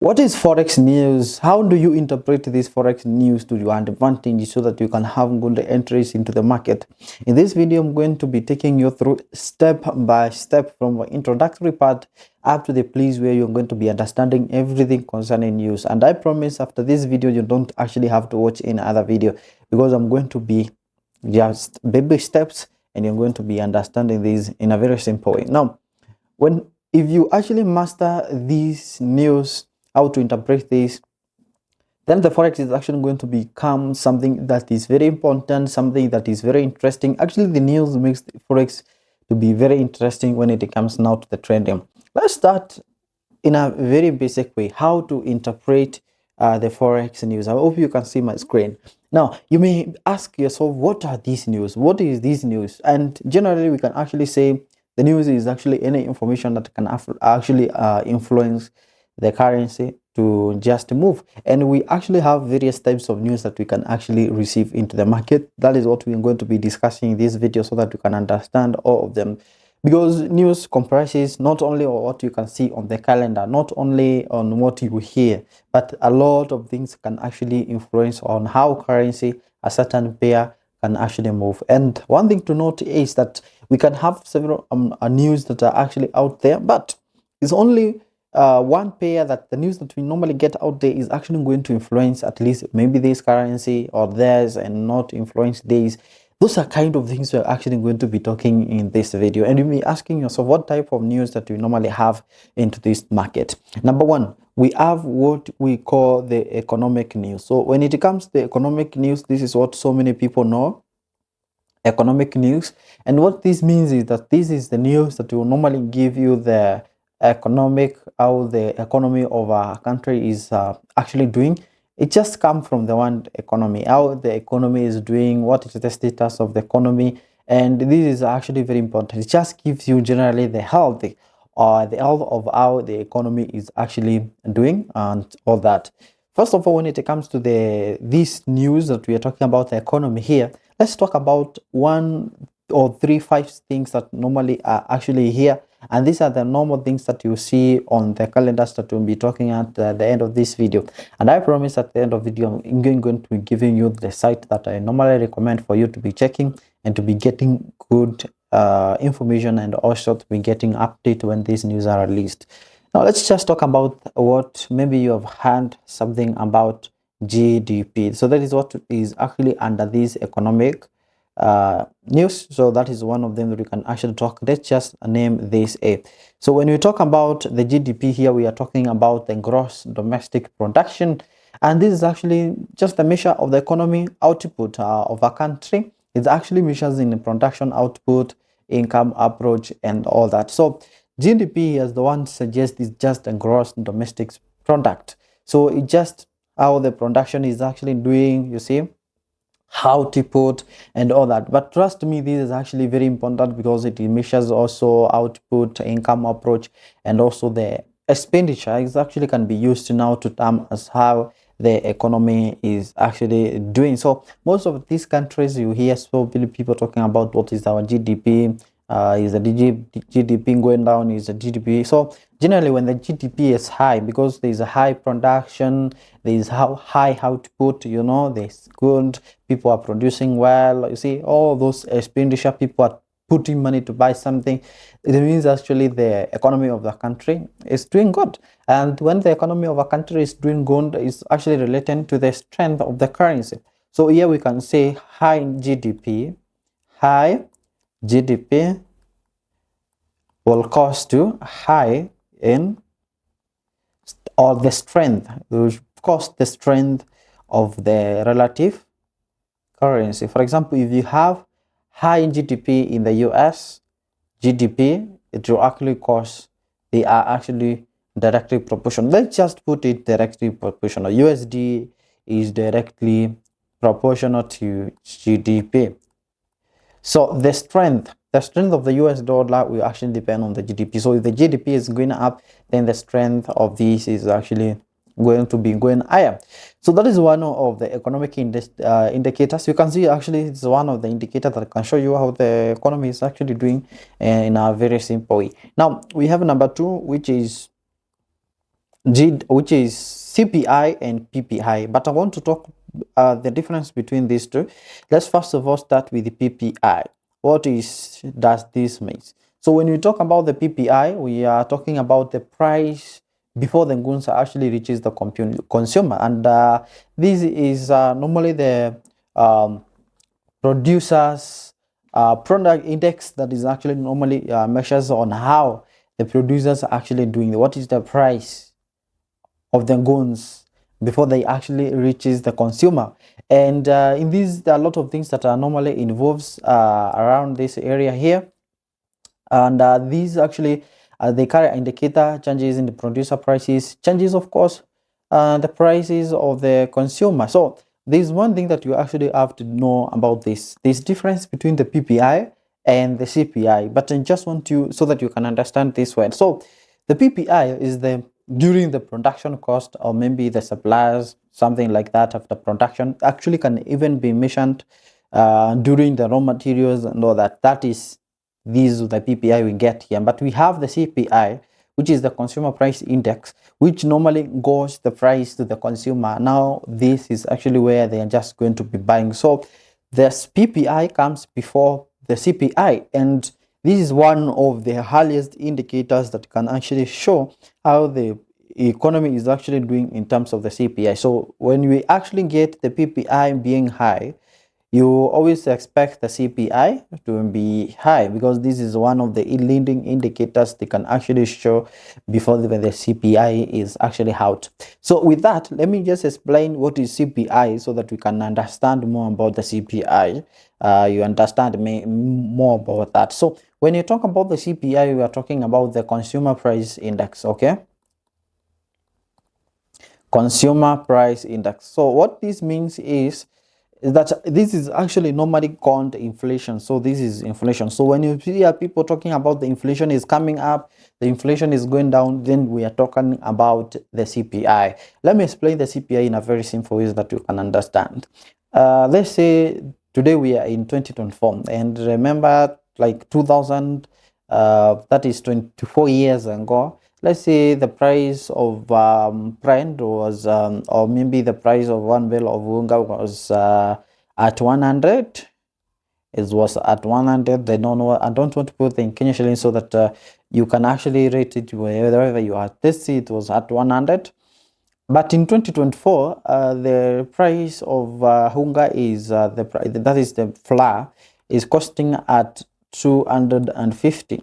What is forex news? How do you interpret this forex news to your advantage so that you can have good entries into the market? In this video, I'm going to be taking you through step by step from the introductory part up to the place where you're going to be understanding everything concerning news. And I promise after this video, you don't actually have to watch any other video because I'm going to be just baby steps and you're going to be understanding this in a very simple way. Now, if you actually master these news, how to interpret this, then the forex is actually going to become something that is very important, something that is very interesting. Actually, the news makes the forex to be very interesting when it comes now to the trading. Let's start in a very basic way how to interpret the forex news. I hope you can see my screen. Now you may ask yourself, what are these news? What is this news? And generally we can actually say the news is actually any information that can actually influence the currency to just move. And we actually have various types of news that we can actually receive into the market. That is what we're going to be discussing in this video so that you can understand all of them, because news comprises not only on what you can see on the calendar, not only on what you hear, but a lot of things can actually influence on how currency, a certain pair, can actually move. And one thing to note is that we can have several news that are actually out there, but it's only one pair that the news that we normally get out there is actually going to influence at least maybe this currency or theirs and not influence these. Those are kind of things we're actually going to be talking in this video. And you may be asking yourself what type of news that we normally have into this market. Number one, we have what we call the economic news. So when it comes to the economic news, this is what so many people know, economic news. And what this means is that this is the news that will normally give you the economic, how the economy of a country is actually doing. It just comes from the one economy, how the economy is doing, what is the status of the economy. And this is actually very important. It just gives you generally the health of how the economy is actually doing and all that. First of all, when it comes to this news that we are talking about, the economy here, let's talk about one or five things that normally are actually here. And these are the normal things that you see on the calendars that we'll be talking at the end of this video. And I promise at the end of the video, I'm going to be giving you the site that I normally recommend for you to be checking and to be getting good information, and also to be getting update when these news are released. Now let's just talk about what maybe you have heard something about GDP. So that is what is actually under this economic news. So that is one of them that we can actually talk. Let's just name this A. So when we talk about the GDP here, we are talking about the gross domestic production, and this is actually just a measure of the economy output of a country. It actually measures in the production output, income approach, and all that. So GDP, as the one suggests, is just a gross domestic product. So it just how the production is actually doing, you see, how to put and all that. But trust me, this is actually very important because it measures also output, income approach, and also the expenditure is actually can be used now to term as how the economy is actually doing. So most of these countries, you hear so many people talking about what is our GDP. Is the GDP going down? Is the GDP? So generally when the GDP is high, because there is a high production, there is high output, you know, there's good, people are producing well, you see, all those expenditure, people are putting money to buy something. It means actually the economy of the country is doing good. And when the economy of a country is doing good, it's actually related to the strength of the currency. So here we can say high GDP will cause to high in, or the strength, will cause the strength of the relative currency. For example, if you have high GDP in the US, GDP, it will actually cause, they are actually directly proportional. Let's just put it directly proportional. USD is directly proportional to GDP. So the strength of the US dollar will actually depend on the GDP. So if the GDP is going up, then the strength of this is actually going to be going higher. So that is one of the economic indicators. You can see actually it's one of the indicators that can show you how the economy is actually doing in a very simple way. Now we have number two, which is which is CPI and PPI. But I want to talk the difference between these two. Let's first of all start with the PPI. What does this mean? So when we talk about the PPI, we are talking about the price before the goods actually reaches the consumer, and this is normally the producers product index that is actually normally measures on how the producers are actually doing. What is the price of the goods before they actually reaches the consumer? And in this, there are a lot of things that are normally involves around this area here. And these actually the current indicator changes in the producer prices, changes of course the prices of the consumer. So there's one thing that you actually have to know about this difference between the PPI and the CPI. But I just want you so that you can understand this word. So the PPI is the during the production cost, or maybe the suppliers, something like that, of the production actually can even be mentioned during the raw materials and all that. That is, these are the PPI we get here. But we have the CPI, which is the consumer price index, which normally goes the price to the consumer. Now this is actually where they are just going to be buying. So this PPI comes before the CPI, and this is one of the highest indicators that can actually show how the economy is actually doing in terms of the CPI. So when we actually get the PPI being high, you always expect the CPI to be high, because this is one of the leading indicators they can actually show before the CPI is actually out. So with that, let me just explain what is CPI so that we can understand more about the CPI. You understand more about that. So when you talk about the CPI, we are talking about the consumer price index, okay? Consumer price index. So what this means is that this is actually normally called inflation. So this is inflation. So when you hear people talking about the inflation is coming up, the inflation is going down, then we are talking about the CPI. Let me explain the CPI in a very simple way that you can understand. Let's say today we are in 2024, and remember, like 2000, that is 24 years ago. Let's say the price of Brent was, or maybe the price of one bale of unga was at 100. It was at 100. I don't know. I don't want to put the in Kenya shilling so that you can actually rate it wherever you are. Let's see, it was at 100. But in 2024, the price of hunger is that is the flour is costing at 250.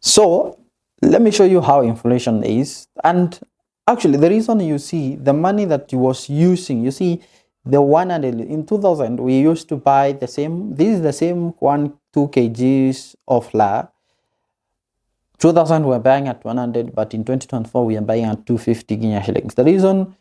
So let me show you how inflation is. And actually, the reason you see the money that you was using, you see the 100 in 2000, we used to buy the same. This is the same 2 kgs of flour. 2000 we were buying at 100, but in 2024 we are buying at 250 Kenya shillings. The reason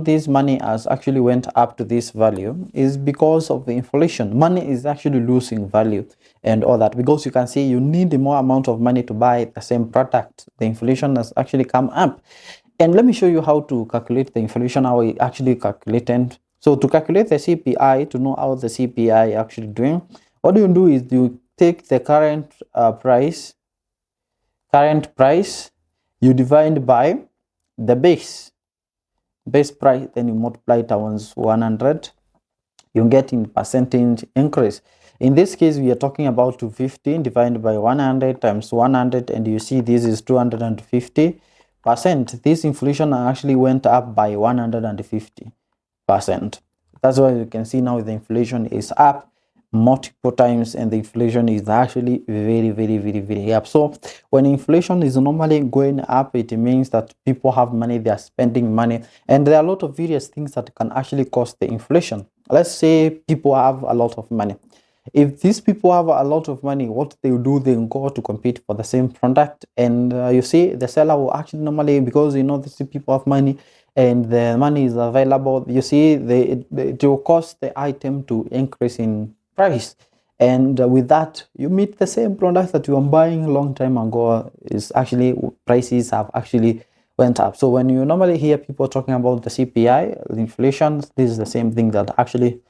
this money has actually went up to this value is because of the inflation. Money is actually losing value and all that, because you can see you need more amount of money to buy the same product. The inflation has actually come up. And let me show you how to calculate the inflation, how we actually calculate it. So to calculate the CPI, to know how the CPI actually doing, what you do is you take the current price, you divide by the base price, then you multiply it times 100, you get in percentage increase. In this case, we are talking about 250 divided by 100 times 100, and you see this is 250%. This inflation actually went up by 150%. That's why you can see now the inflation is up multiple times, and the inflation is actually very up. So when inflation is normally going up, it means that people have money, they are spending money, and there are a lot of various things that can actually cause the inflation. Let's say people have a lot of money. If these people have a lot of money, what they do, they go to compete for the same product, and you see the seller will actually normally, because these people have money and the money is available, you see it will cost the item to increase in price, and with that you meet the same product that you were buying a long time ago, is actually prices have actually went up. So when you normally hear people talking about the CPI, the inflation, this is the same thing that actually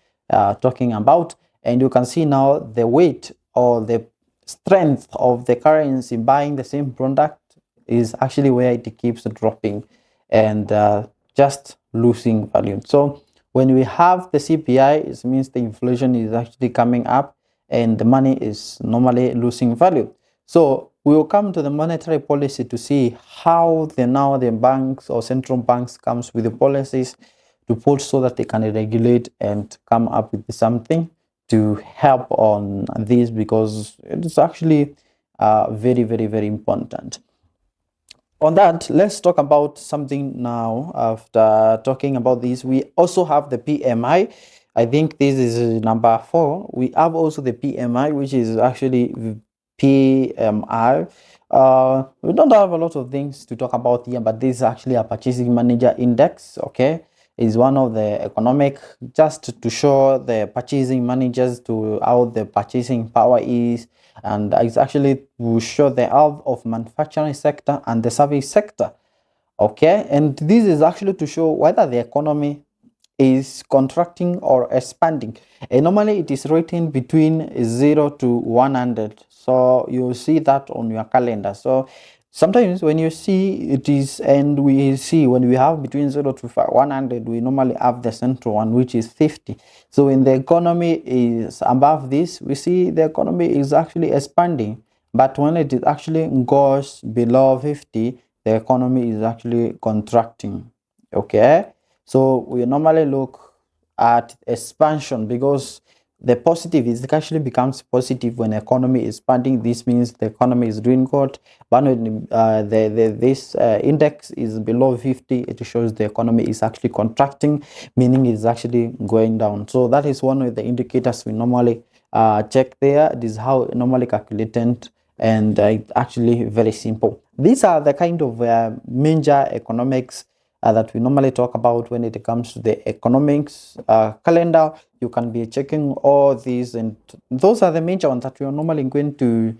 talking about. And you can see now the weight or the strength of the currency buying the same product is actually where it keeps dropping and just losing value. So when we have the CPI, it means the inflation is actually coming up and the money is normally losing value. So we will come to the monetary policy to see how now the banks or central banks comes with the policies to put so that they can regulate and come up with something to help on this, because it is actually very, very, very important. On that, let's talk about something now. After talking about this, we also have the PMI. I think this is number 4. We have also the PMI, which is actually PMI. We don't have a lot of things to talk about here, but this is actually a purchasing manager index. Okay, is one of the economic, just to show the purchasing managers to how the purchasing power is, and it's actually to show the health of manufacturing sector and the service sector. Okay, and this is actually to show whether the economy is contracting or expanding, and normally it is written between 0 to 100. So you'll see that on your calendar. So sometimes when you see it is, and we see when we have between 0 to 100, we normally have the central one, which is 50. So when the economy is above this, we see the economy is actually expanding. But when it is actually goes below 50, the economy is actually contracting. Okay, so we normally look at expansion, because the positive is, it actually becomes positive when the economy is expanding. This means the economy is doing good. But when this index is below 50, it shows the economy is actually contracting, meaning it's actually going down. So that is one of the indicators we normally check there. This is how normally calculated, and it's actually very simple. These are the kind of major economics that we normally talk about when it comes to the economics calendar. You can be checking all these, and those are the major ones that we are normally going to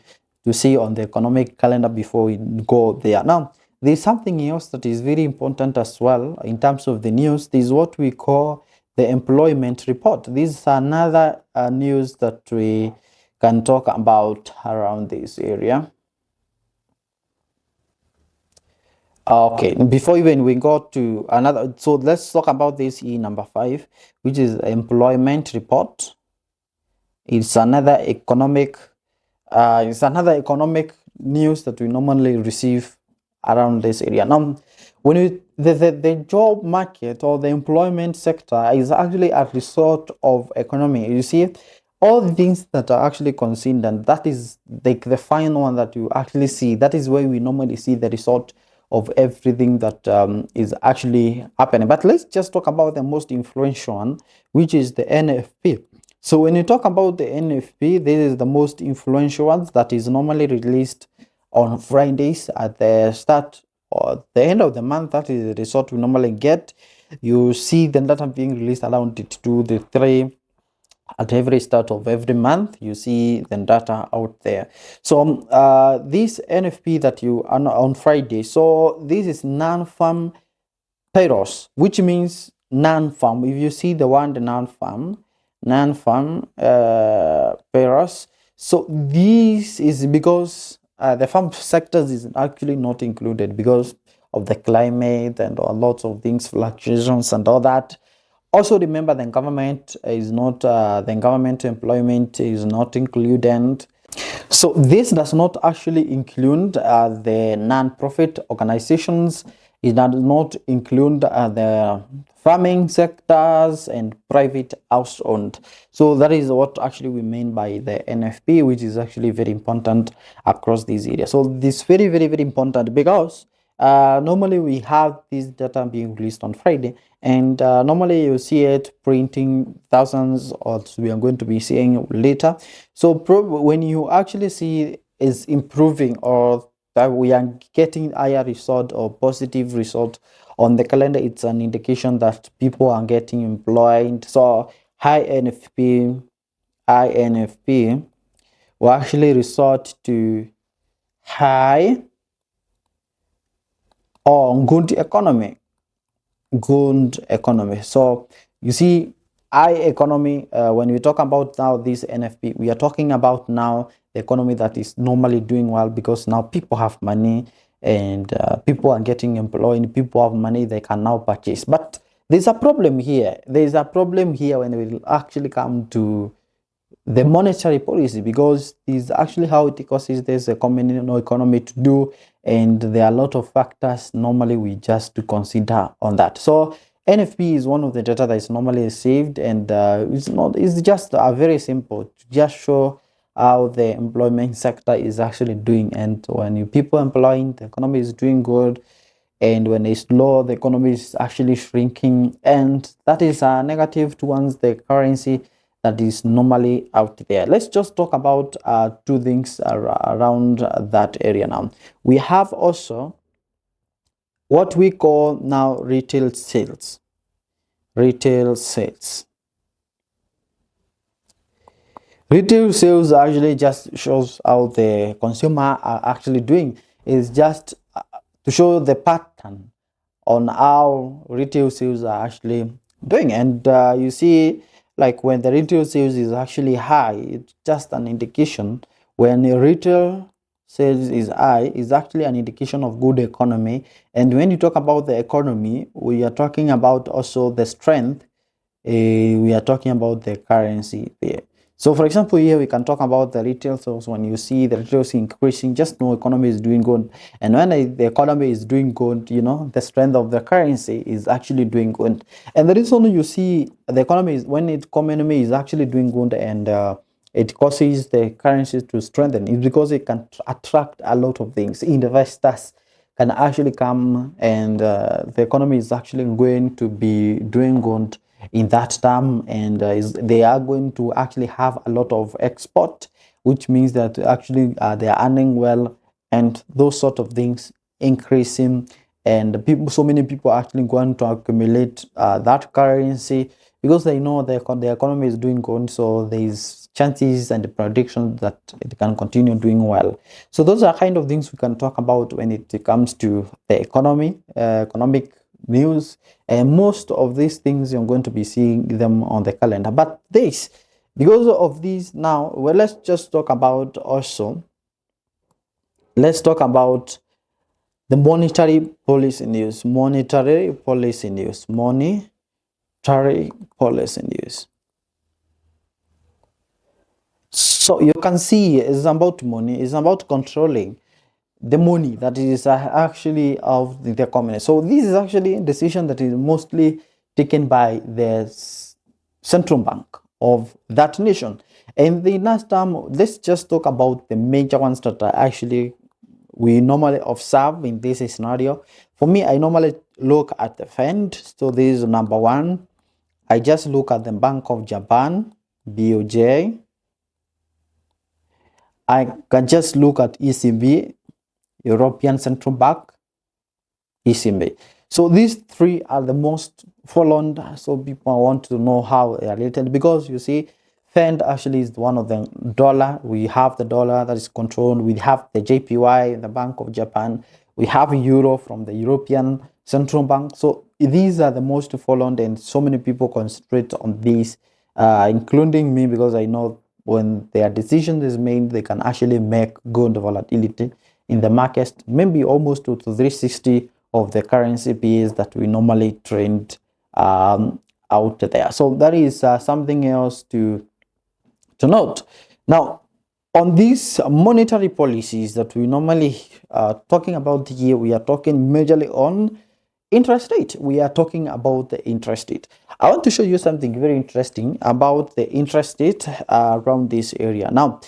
see on the economic calendar before we go there. Now, there's something else that is very important as well in terms of the news. This is what we call the employment report. This is another news that we can talk about around this area. Okay, before even we go to another, so let's talk about this in number 5, which is employment report. It's another economic news that we normally receive around this area. Now, when the job market or the employment sector is actually a result of economy. You see, all the things that are actually considered, and that is like the final one that you actually see. That is where we normally see the result of everything that is actually happening. But let's just talk about the most influential one, which is the NFP. So when you talk about the NFP, this is the most influential one that is normally released on Fridays at the start or the end of the month. That is the result we normally get. You see the data being released around 2 to 3 at every start of every month. You see the data out there. So this NFP that you are on Friday, so this is non-farm payrolls, which means non-farm. If you see the one, the non-farm payrolls, so this is because the farm sectors is actually not included because of the climate and lots of things, fluctuations and all that. Also remember, the government is not the government employment is not included. So this does not actually include the non-profit organizations. It does not include the farming sectors and private house-owned. So that is what actually we mean by the NFP, which is actually very important across these areas. So this is very, very, very important, because normally we have this data being released on Friday, and normally you see it printing thousands, or we are going to be seeing later. So when you actually see is improving, or that we are getting higher result or positive result on the calendar, it's an indication that people are getting employed. So high NFP will actually resort to high or good economy. So you see, high economy, when we talk about now this NFP, we are talking about now the economy that is normally doing well, because now people have money and people are getting employed, people have money, they can now purchase. But there's a problem here. There's a problem here when it will actually come to the monetary policy, because is actually how it causes there's a communal economy to do, and there are a lot of factors normally we just to consider on that. So NFP is one of the data that is normally saved, and it's just very simple to just show how the employment sector is actually doing. And when you people employing, the economy is doing good, and when it's low, the economy is actually shrinking, and that is a negative towards the currency that is normally out there. Let's just talk about two things around that area now. We have also what we call now retail sales. Retail sales. Retail sales actually just shows how the consumer are actually doing. It's just to show the pattern on how retail sales are actually doing. And you see, like when the retail sales is actually high, it's just an indication. When the retail sales is high, is actually an indication of good economy. And when you talk about the economy, we are talking about also the strength. We are talking about the currency there. So for example, here we can talk about the retail sales. When you see the retail sales increasing, just know economy is doing good. And when the economy is doing good, you know, the strength of the currency is actually doing good. And the reason you see the economy is when the economy is actually doing good, and it causes the currency to strengthen, is because it can attract a lot of things. Investors can actually come, and the economy is actually going to be doing good in that term, and they are going to actually have a lot of export, which means that actually they are earning well, and those sort of things increasing, and people, so many people are actually going to accumulate that currency, because they know the economy is doing good, so there is chances and the prediction that it can continue doing well. So those are kind of things we can talk about when it comes to the economy, economic news, and most of these things you're going to be seeing them on the calendar. But this, because of these now, well, let's just talk about also, let's talk about the monetary policy news. Monetary policy news. Monetary policy news. So you can see it's about money, it's about controlling the money that is actually of the economy. So this is actually a decision that is mostly taken by the central bank of that nation. And the last time, let's just talk about the major ones that are actually we normally observe in this scenario. For me, I normally look at the Fed. So this is number one. I just look at the Bank of Japan, BOJ. I can just look at ECB, European Central Bank, ECB. So these three are the most followed. So people want to know how they are related, because you see, Fed actually is one of the dollar. We have the dollar that is controlled. We have the JPY, the Bank of Japan. We have euro from the European Central Bank. So these are the most followed, and so many people concentrate on these, including me, because I know when their decision is made, they can actually make good volatility in the market, maybe almost to 360 of the currency pairs that we normally trade out there. So that is something else to note. Now, on these monetary policies that we normally talking about here, we are talking majorly on interest rate. We are talking about the interest rate. I want to show you something very interesting about the interest rate around this area. Now,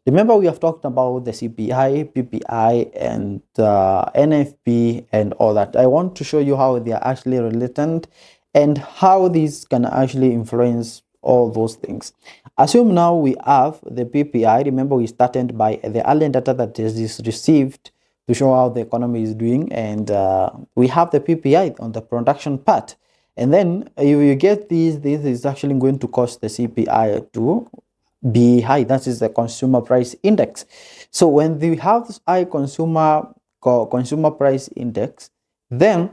remember we have talked about the CPI, PPI, and NFP and all that. I want to show you how they are actually related and how these can actually influence all those things. Assume now we have the PPI. Remember we started by the early data that is received to show how the economy is doing, and we have the PPI on the production part. And then if you get this is actually going to cause the CPI to be high. That is the consumer price index. So when we have high consumer price index, then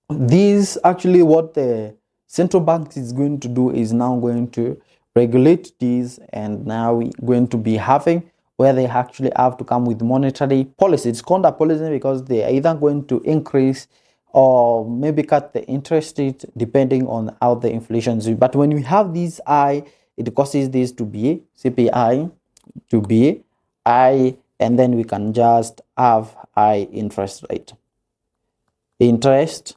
this actually what the central bank is going to do is now going to regulate these, and now we're going to be having where they actually have to come with monetary policy. It's counter policy because they are either going to increase or maybe cut the interest rate depending on how the inflation is. But when we have this I, it causes this to be CPI to be I, and then we can just have I interest rate. Interest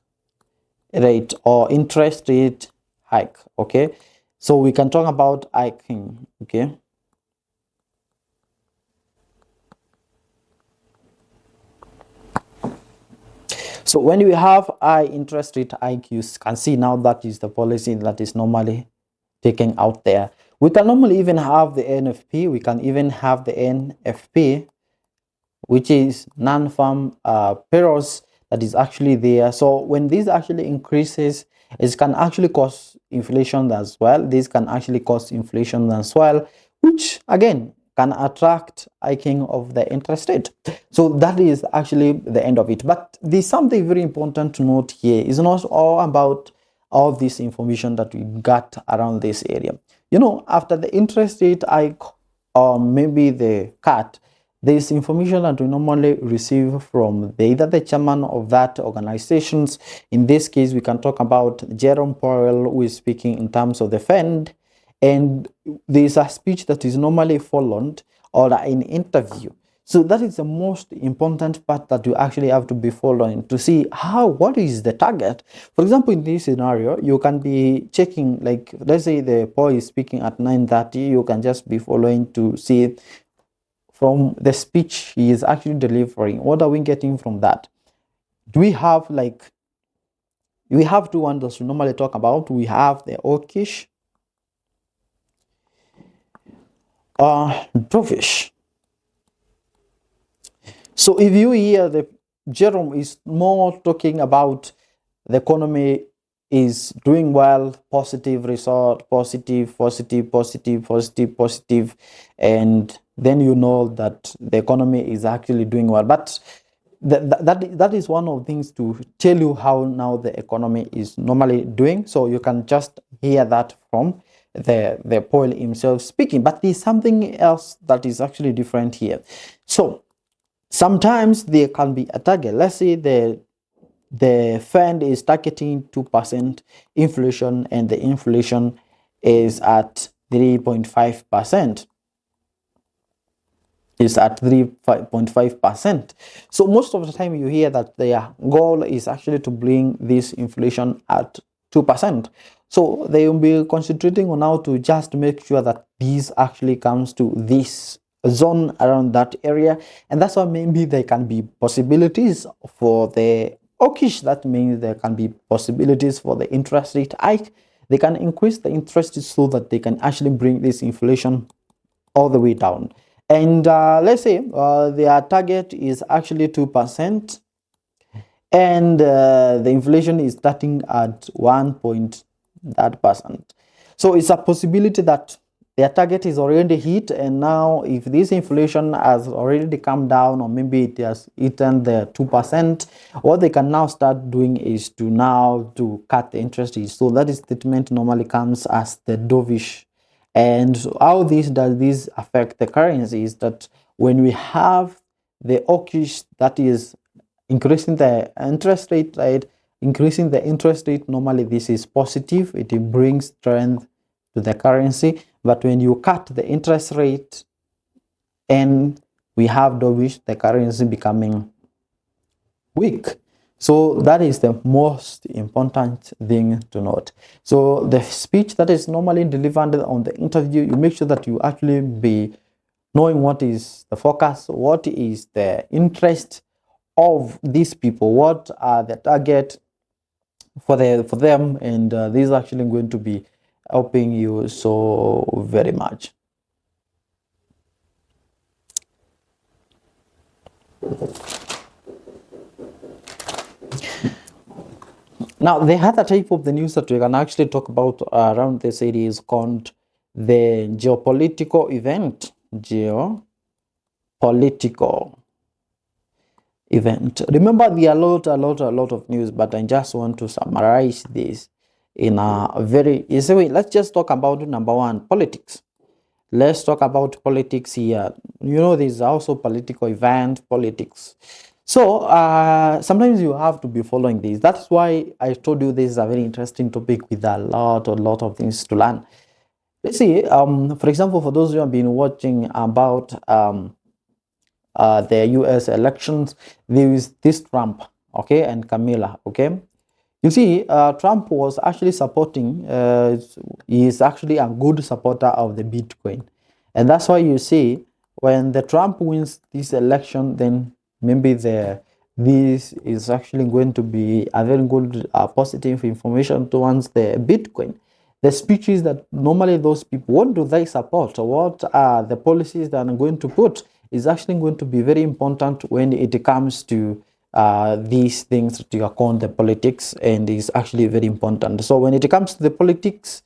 rate or interest rate hike. Okay, so we can talk about hiking. Okay, so when we have high interest rate hike, you can see now that is the policy that is normally taken out there. We can normally even have the NFP. We can even have the NFP, which is non-farm payrolls, that is actually there. So when this actually increases, it can actually cause inflation as well. This can actually cause inflation as well, which again can attract hiking of the interest rate. So that is actually the end of it. But there's something very important to note here. It's not all about all this information that we got around this area. You know, after the interest rate hike or maybe the cut, there is information that we normally receive from either the chairman of that organizations. In this case, we can talk about Jerome Powell, who is speaking in terms of the Fed, and there is a speech that is normally followed or an interview. So that is the most important part that you actually have to be following to see what is the target. For example, in this scenario, you can be checking, like let's say the Powell is speaking at 9:30, you can just be following to see from the speech he is actually delivering, what are we getting from that? Do we have we have two ones we normally talk about. We have the hawkish, dovish. So if you hear the Jerome is more talking about the economy is doing well, positive result, positive, and then you know that the economy is actually doing well. But that is one of the things to tell you how now the economy is normally doing. So you can just hear that from the Powell himself speaking. But there's something else that is actually different here. So sometimes there can be a target. Let's say the Fed is targeting 2% inflation and the inflation is at 3.5%. Is at 3.5%. So most of the time you hear that their goal is actually to bring this inflation at 2%. So they will be concentrating on how to just make sure that this actually comes to this zone around that area, and that's why maybe there can be possibilities for the hawkish. That means there can be possibilities for the interest rate hike. They can increase the interest rate so that they can actually bring this inflation all the way down. And let's say their target is actually 2%, and the inflation is starting at 1%. So it's a possibility that their target is already hit, and now if this inflation has already come down, or maybe it has eaten the 2%, what they can now start doing is to cut the interest rate. So that statement normally comes as the dovish. And how does this affect the currency is that when we have the hawkish, that is increasing the interest rate, right? Increasing the interest rate, normally this is positive. It brings strength to the currency. But when you cut the interest rate and we have dovish, the currency becoming weak. So that is the most important thing to note. So the speech that is normally delivered on the interview, you make sure that you actually be knowing what is the focus, what is the interest of these people, what are the target for them, and this is actually going to be helping you so very much. Now, the other type of the news that we can actually talk about around this area is called the geopolitical event. Geopolitical event. Remember, there are a lot of news, but I just want to summarize this in a very easy way. Let's just talk about number one, politics. let's talk about politics here. You know, there's also political event, politics. So sometimes you have to be following this. That's why I told you this is a very interesting topic with a lot of things to learn. Let's see. For example, for those who have been watching about the U.S. elections, there is this Trump, okay, and Camilla, okay. You see, Trump was actually supporting. He is actually a good supporter of the Bitcoin, and that's why you see when the Trump wins this election, then maybe this is actually going to be a very good positive information towards the Bitcoin. The speeches that normally those people, what do they support? What are the policies that are going to put is actually going to be very important when it comes to these things that you call the politics, and is actually very important. So when it comes to the politics,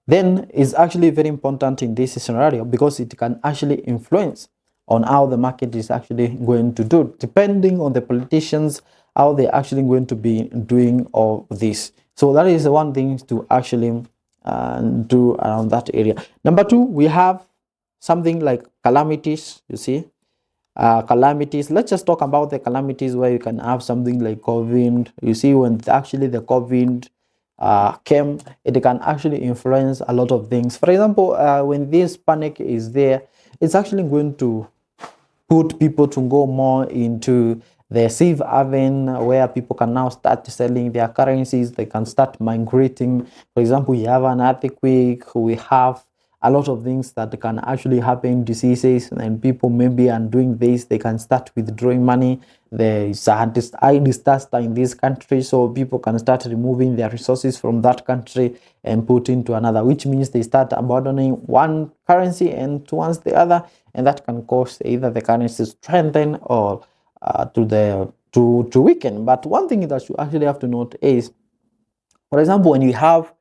then it's actually very important in this scenario because it can actually influence on how the market is actually going to do, depending on the politicians, how they're actually going to be doing all this. So that is one thing to actually do around that area. Number two, we have something like calamities. You see, calamities. Let's just talk about the calamities where you can have something like COVID. You see, when actually the COVID came, it can actually influence a lot of things. For example, when this panic is there, it's actually going to put people to go more into the safe haven where people can now start selling their currencies. They can start migrating. For example, you have an earthquake, we have a lot of things that can actually happen, diseases, and people maybe are doing this, they can start withdrawing money. There is a disaster in this country, so people can start removing their resources from that country and put into another, which means they start abandoning one currency and towards the other, and that can cause either the currency to strengthen or to weaken. But one thing that you actually have to note is, for example, when you have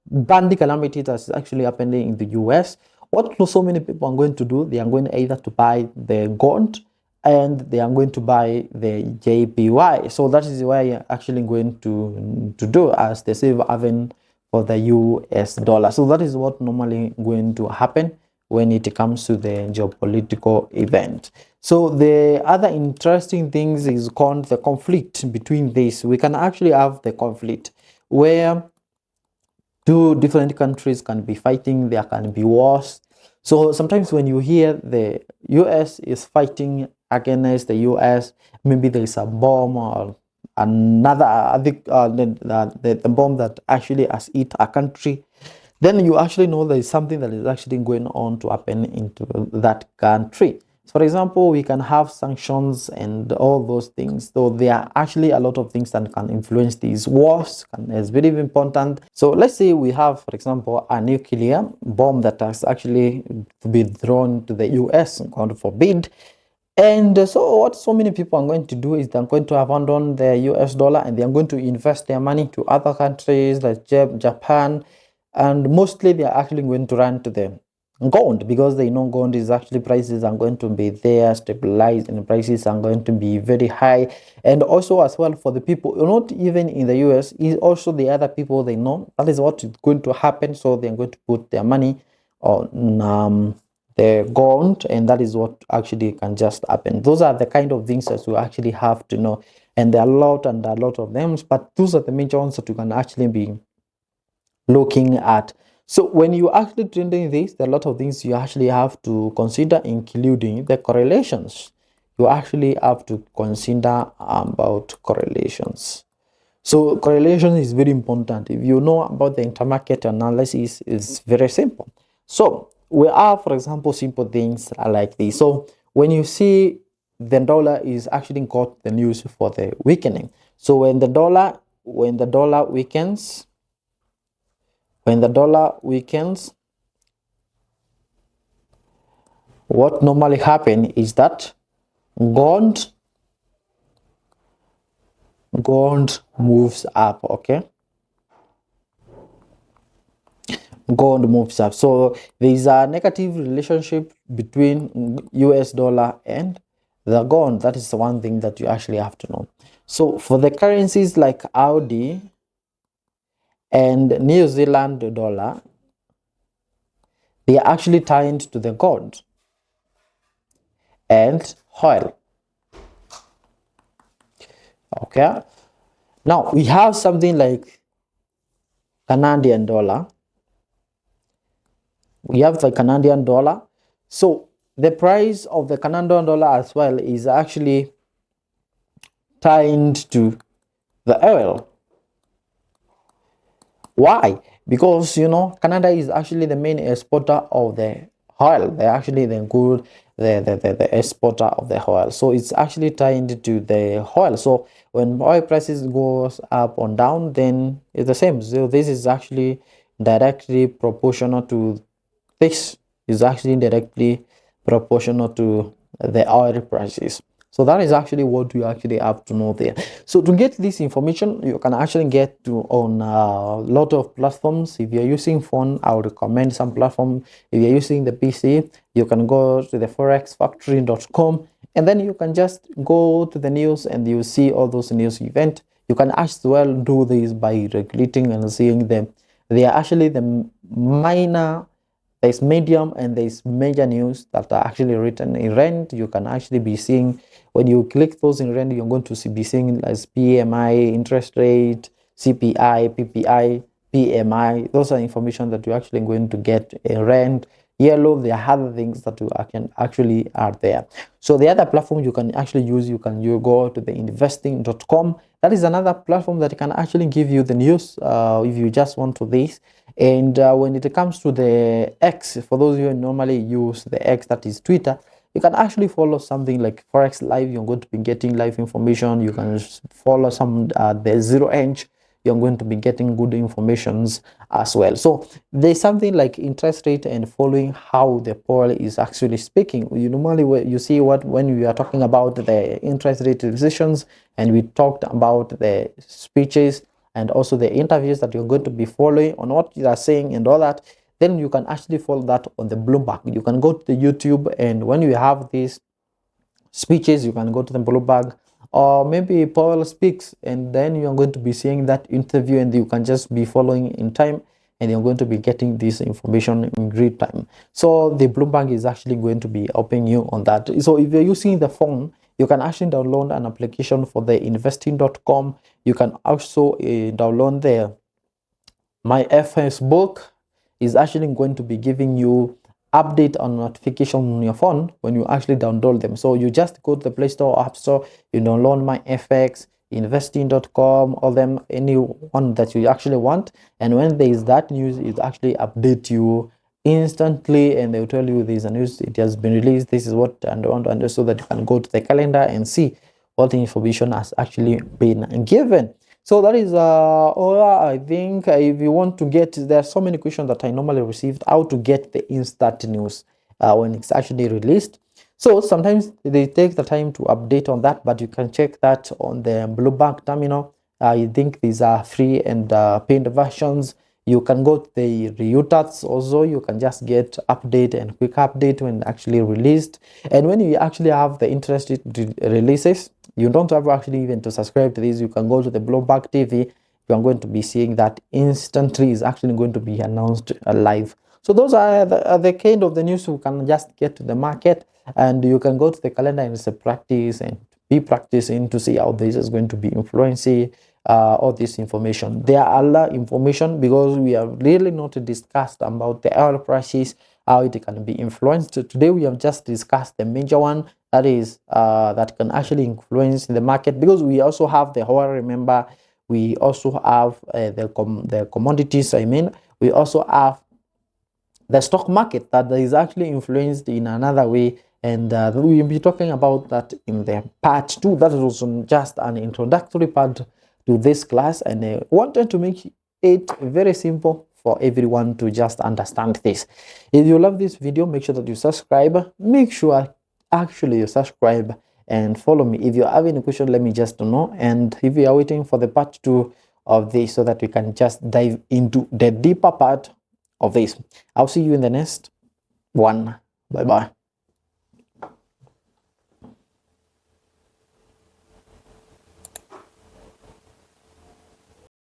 bandit calamity that's actually happening in the US, what so many people are going to do, they are going either to buy the gold and they are going to buy the JPY. So that is why you're actually going to do as the safe haven for the US dollar. So that is what normally going to happen when it comes to the geopolitical event. So the other interesting things is called the conflict between this. We can actually have the conflict where two different countries can be fighting, there can be wars. So sometimes when you hear the US is fighting against the US, maybe there is a bomb or another, the bomb that actually has hit a country, then you actually know there is something that is actually going on to happen into that country. So for example, we can have sanctions and all those things. So there are actually a lot of things that can influence these wars, and it's very important. So let's say we have, for example, a nuclear bomb that has actually been thrown to the US, God forbid. And so what so many people are going to do is they're going to abandon the US dollar and they're going to invest their money to other countries like Japan, and mostly they're actually going to run to the gold because they know gold is actually, prices are going to be there stabilized and prices are going to be very high. And also as well for the people not even in the US, is also the other people, they know that is what is going to happen, so they're going to put their money on the gold, and that is what actually can just happen. Those are the kind of things that you actually have to know, and there are a lot of them, but those are the major ones that you can actually be looking at. So when you actually trending this, there are a lot of things you actually have to consider, including the correlations. You actually have to consider about correlations. So correlation is very important. If you know about the intermarket analysis, it's very simple. So we have, for example, simple things like this. So when you see the dollar is actually got the news for the weakening. So when the dollar weakens, what normally happen is that gold moves up, okay? Gold moves up. So there is a negative relationship between US dollar and the gold. That is one thing that you actually have to know. So for the currencies like Audi and New Zealand dollar, They are actually tied to the gold and oil. Okay, now we have something like Canadian dollar. We have the Canadian dollar. So the price of the Canadian dollar as well is actually tied to the oil. Why? Because Canada is actually the main exporter of the oil. They're actually the exporter of the oil. So it's actually tied to the oil. So when oil prices goes up or down, then it's the same. So this is actually directly proportional to this is actually directly proportional to the oil prices. So that is actually what you actually have to know there. So to get this information, you can actually get to on a lot of platforms. If you're using phone, I would recommend some platform. If you're using the PC, you can go to the forexfactory.com, and then you can just go to the news and you see all those news events. You can as well do this by regulating and seeing them. They are actually the minor. There's medium and there's major news that are actually written in rand. You can actually be seeing, when you click those in rand, you're going to be seeing as PMI, interest rate, CPI, PPI, PMI. Those are information that you're actually going to get in rand. Yellow, there are other things that you can actually are there. So the other platform you can actually use, you go to the investing.com. That is another platform that can actually give you the news if you just want to this. And when it comes to the X, for those of you who normally use the X, that is Twitter, you can actually follow something like Forex Live. You're going to be getting live information. You can follow some the Zero Hedge. You're going to be getting good informations as well. So there's something like interest rate and following how the poll is actually speaking. You normally you see when we are talking about the interest rate decisions, and we talked about the speeches and also the interviews that you're going to be following on what you are saying and all that, then you can actually follow that on the Bloomberg. You can go to the YouTube, and when you have these speeches, you can go to the Bloomberg, or maybe Powell speaks, and then you're going to be seeing that interview, and you can just be following in time, and you're going to be getting this information in real time. So the Bloomberg is actually going to be helping you on that. So if you're using the phone, you can actually download an application for the investing.com. You can also download the My FS book. Is actually going to be giving you update on notification on your phone when you actually download them. So you just go to the Play Store or App Store, you download My FX, investing.com, all them, any one that you actually want, and when there is that news, it actually update you instantly, and they'll tell you there's a news, it has been released, this is what and want, and so that you can go to the calendar and see what the information has actually been given. So that is all I think. If you want to get, there are so many questions that I normally received, how to get the instant news when it's actually released. So sometimes they take the time to update on that, but you can check that on the Bloomberg terminal. I think these are free and paid versions. You can go to the Reuters also. You can just get update and quick update when actually released. And when you actually have the interested releases, you don't have actually even to subscribe to this. You can go to the Bloomberg TV. You are going to be seeing that instantly is actually going to be announced live. So those are the kind of the news you can just get to the market, and you can go to the calendar and it's a practice and be practicing to see how this is going to be influencing all this information. There are other information because we have really not discussed about the oil prices, how it can be influenced. Today we have just discussed the major one, that is that can actually influence the market, because we also have the oil. Remember, we also have the commodities. I mean, we also have the stock market that is actually influenced in another way, and we will be talking about that in the part 2. That was just an introductory part to this class, and I wanted to make it very simple for everyone to just understand this. If you love this video, make sure that you subscribe. Make sure actually you subscribe and follow me. If you have any question, let me just know. And if you are waiting for the part 2 of this, so that we can just dive into the deeper part of this, I'll see you in the next one. Bye bye.